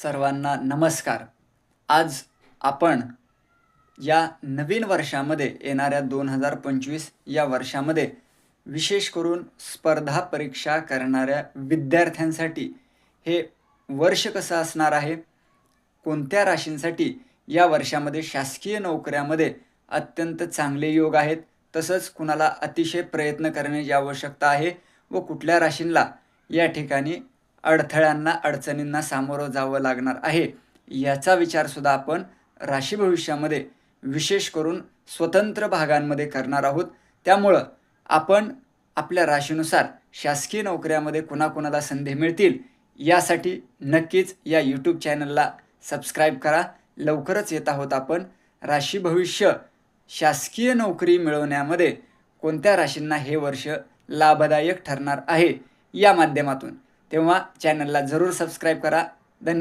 सर्वांना नमस्कार. आज आपण या नवीन वर्षामध्ये येणाऱ्या 2025 या वर्षामध्ये विशेष करून स्पर्धा परीक्षा करणाऱ्या विद्यार्थ्यांसाठी हे वर्ष कसं असणार आहे, कोणत्या राशींसाठी या वर्षामध्ये शासकीय नोकऱ्यामध्ये अत्यंत चांगले योग आहेत, तसंच कुणाला अतिशय प्रयत्न करण्याची आवश्यकता आहे व कुठल्या राशींना या ठिकाणी अडथळ्यांना अडचणींना सामोरं जावं लागणार आहे, याचा विचारसुद्धा आपण राशी भविष्यामध्ये विशेष करून स्वतंत्र भागांमध्ये करणार आहोत. त्यामुळं आपण आपल्या राशीनुसार शासकीय नोकऱ्यामध्ये कुणाकुणाला संधी मिळतील यासाठी नक्कीच या यूट्यूब चॅनलला सबस्क्राईब करा. लवकरच येत आहोत आपण राशी भविष्य शासकीय नोकरी मिळवण्यामध्ये कोणत्या राशींना हे वर्ष लाभदायक ठरणार आहे या माध्यमातून. तेव्हा चॅनलला जरूर सबस्क्राईब करा,